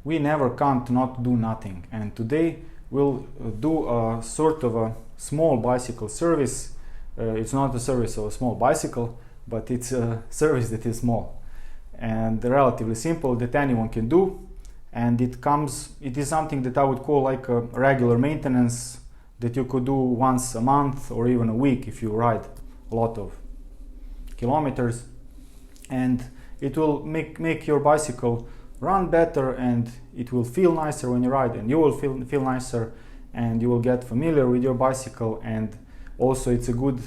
we never can't not do nothing. And today we'll do a sort of a small bicycle service. It's not a service of a small bicycle, but it's a service that is small and relatively simple that anyone can do. And it is something that I would call like a regular maintenance that you could do once a month or even a week if you ride a lot of kilometers. And it will make your bicycle run better, and it will feel nicer when you ride, and you will feel nicer, and you will get familiar with your bicycle. And also it's a good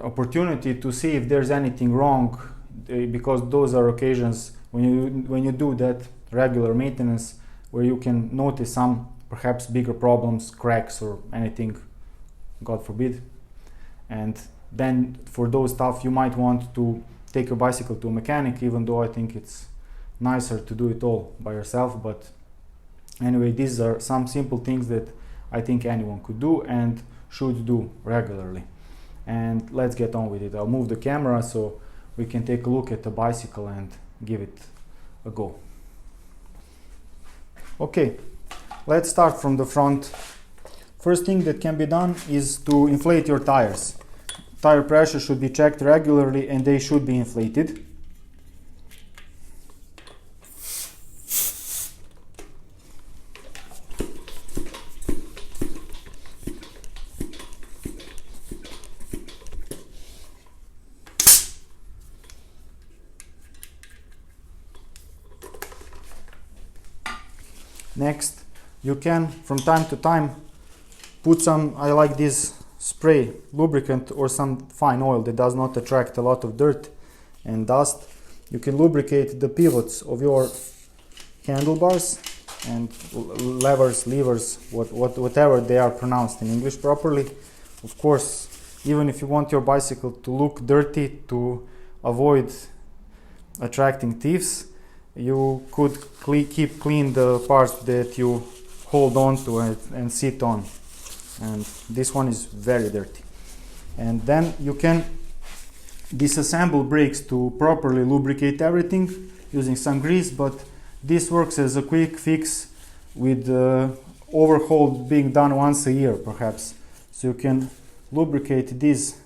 opportunity to see if there's anything wrong, because those are occasions when you do that regular maintenance where you can notice some perhaps bigger problems, cracks or anything, God forbid. And then for those stuff you might want to take your bicycle to a mechanic, even though I think it's nicer to do it all by yourself. But anyway, these are some simple things that I think anyone could do and should do regularly. And let's get on with it. I'll move the camera so we can take a look at the bicycle and give it a go. Okay, let's start from the front. First thing that can be done is to inflate your tires. Tire pressure should be checked regularly and they should be inflated. Next, you can from time to time put some, I like this spray lubricant or some fine oil that does not attract a lot of dirt and dust. You can lubricate the pivots of your handlebars and levers, whatever they are pronounced in English properly. Of course, even if you want your bicycle to look dirty to avoid attracting thieves, you could keep clean the parts that you hold on to and sit on. And this one is very dirty. And then you can disassemble brakes to properly lubricate everything using some grease, but this works as a quick fix with overhaul being done once a year perhaps. So you can lubricate these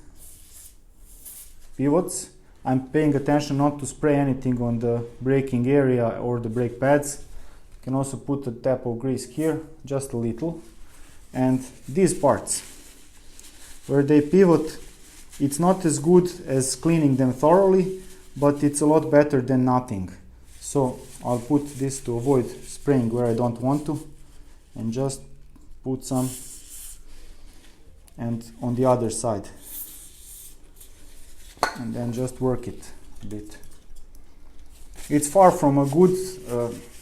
pivots. I'm paying attention not to spray anything on the braking area or the brake pads. You can also put a tap of grease here, just a little. And these parts, where they pivot, it's not as good as cleaning them thoroughly, but it's a lot better than nothing. So I'll put this to avoid spraying where I don't want to, and just put some, and on the other side. And then just work it a bit. It's far from a good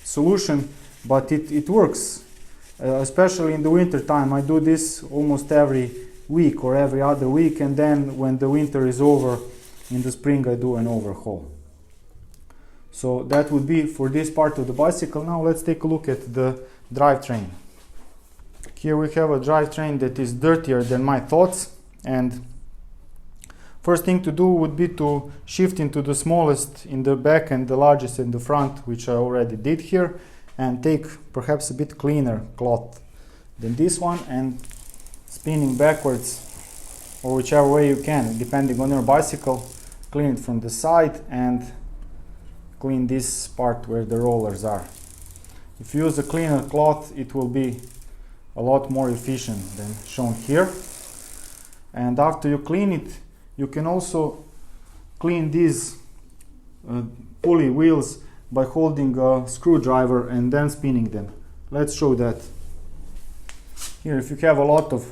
solution, but it works, especially in the winter time. I do this almost every week or every other week, and then when the winter is over, in the spring I do an overhaul. So that would be for this part of the bicycle. Now let's take a look at the drivetrain. Here we have a drivetrain that is dirtier than my thoughts, and first thing to do would be to shift into the smallest in the back and the largest in the front, which I already did here, and take perhaps a bit cleaner cloth than this one, and spinning backwards or whichever way you can, depending on your bicycle, clean it from the side and clean this part where the rollers are. If you use a cleaner cloth, it will be a lot more efficient than shown here. And after you clean it, you can also clean these pulley wheels by holding a screwdriver and then spinning them. Let's show that. Here, if you have a lot of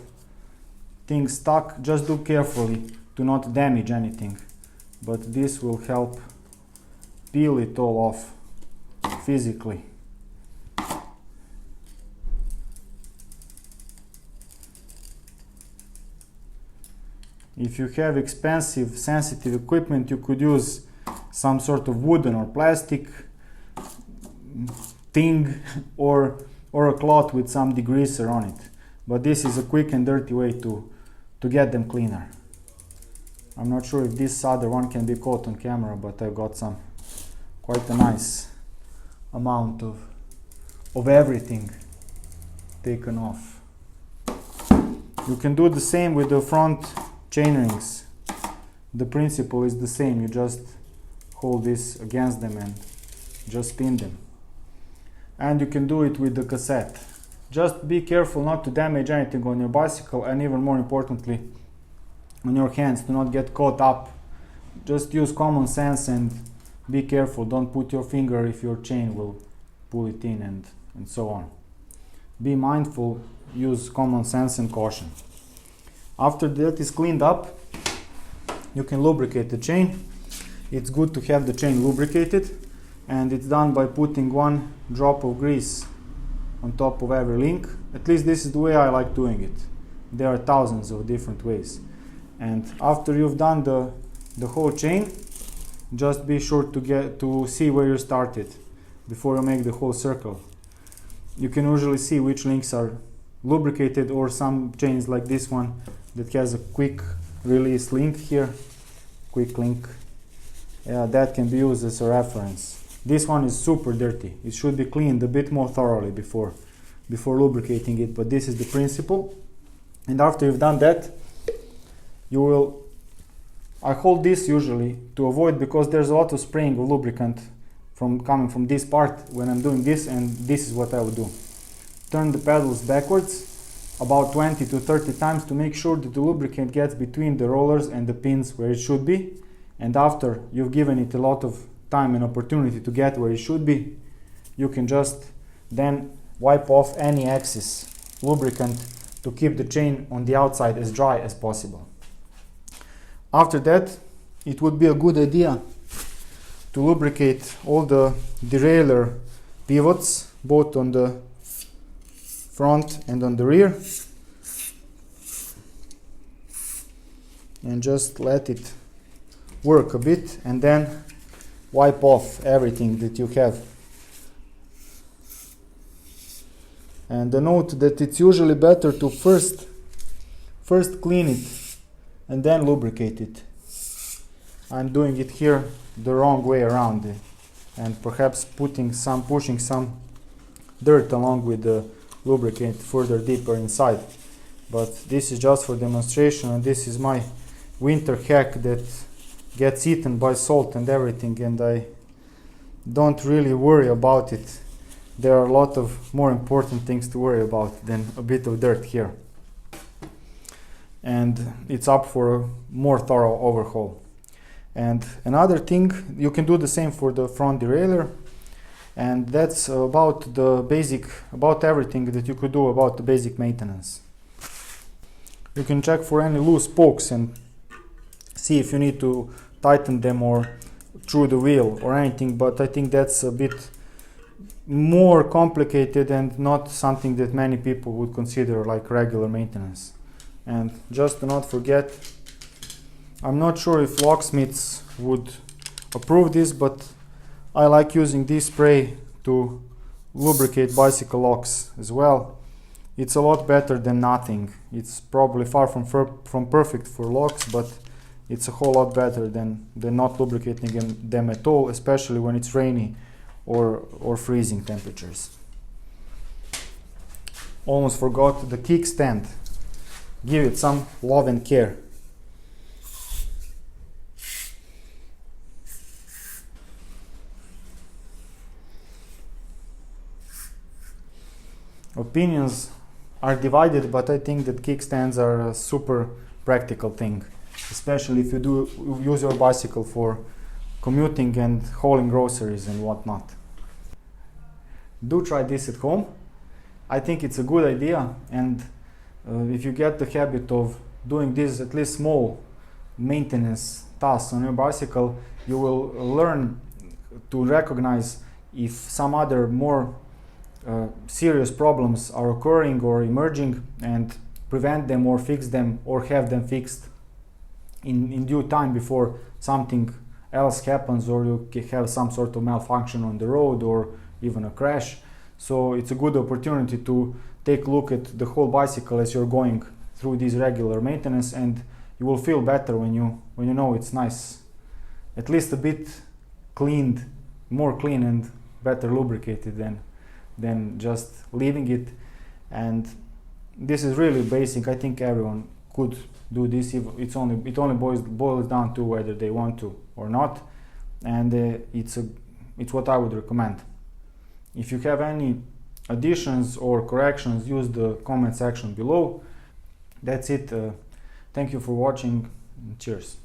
things stuck, just do carefully to not damage anything. But this will help peel it all off physically. If you have expensive, sensitive equipment, you could use some sort of wooden or plastic thing or a cloth with some degreaser on it. But this is a quick and dirty way to get them cleaner. I'm not sure if this other one can be caught on camera, but I've got quite a nice amount of of everything taken off. You can do the same with the front chain rings. The principle is the same. You just hold this against them and just spin them. And you can do it with the cassette. Just be careful not to damage anything on your bicycle, and even more importantly on your hands, to not get caught up. Just use common sense and be careful. Don't put your finger if your chain will pull it in and so on. Be mindful, use common sense and caution. After that is cleaned up, you can lubricate the chain. It's good to have the chain lubricated, and it's done by putting 1 drop of grease on top of every link. At least this is the way I like doing it. There are thousands of different ways. And after you've done the whole chain, just be sure to see where you started before you make the whole circle. You can usually see which links are lubricated, or some chains like this one that has a quick release link here. Quick link. Yeah, that can be used as a reference. This one is super dirty. It should be cleaned a bit more thoroughly before lubricating it, but this is the principle. And after you've done that, I hold this usually to avoid, because there's a lot of spraying of lubricant coming from this part when I'm doing this, and this is what I will do. Turn the pedals backwards about 20 to 30 times to make sure that the lubricant gets between the rollers and the pins where it should be. And after you've given it a lot of time and opportunity to get where it should be, you can just then wipe off any excess lubricant to keep the chain on the outside as dry as possible. After that, it would be a good idea to lubricate all the derailleur pivots, both on the front and on the rear, and just let it work a bit, and then wipe off everything that you have. And note that it's usually better to first clean it and then lubricate it. I'm doing it here the wrong way around, and perhaps pushing some dirt along with the lubricant further deeper inside. But this is just for demonstration, and this is my winter hack that gets eaten by salt and everything, and I don't really worry about it. There are a lot of more important things to worry about than a bit of dirt here. And it's up for a more thorough overhaul. And another thing, you can do the same for the front derailleur, and that's about everything that you could do about the basic maintenance. You can check for any loose spokes and see if you need to tighten them or through the wheel or anything, but I think that's a bit more complicated and not something that many people would consider like regular maintenance. And just to not forget, I'm not sure if locksmiths would approve this, but I like using this spray to lubricate bicycle locks as well. It's a lot better than nothing. It's probably far from perfect for locks, but it's a whole lot better than not lubricating them at all, especially when it's rainy or freezing temperatures. Almost forgot the kickstand. Give it some love and care. Opinions are divided, but I think that kickstands are a super practical thing, especially if you do use your bicycle for commuting and hauling groceries and whatnot. Do try this at home. I think it's a good idea, and if you get the habit of doing this, at least small maintenance tasks on your bicycle, you will learn to recognize if some other more serious problems are occurring or emerging, and prevent them or fix them or have them fixed in due time before something else happens, or you have some sort of malfunction on the road or even a crash. So it's a good opportunity to take a look at the whole bicycle as you're going through this regular maintenance, and you will feel better when you know it's nice, at least a bit cleaned, more clean and better lubricated than than just leaving it. And this is really basic. I think everyone could do this. It only boils down to whether they want to or not, and it's what I would recommend. If you have any additions or corrections, use the comment section below. That's it. Thank you for watching. Cheers.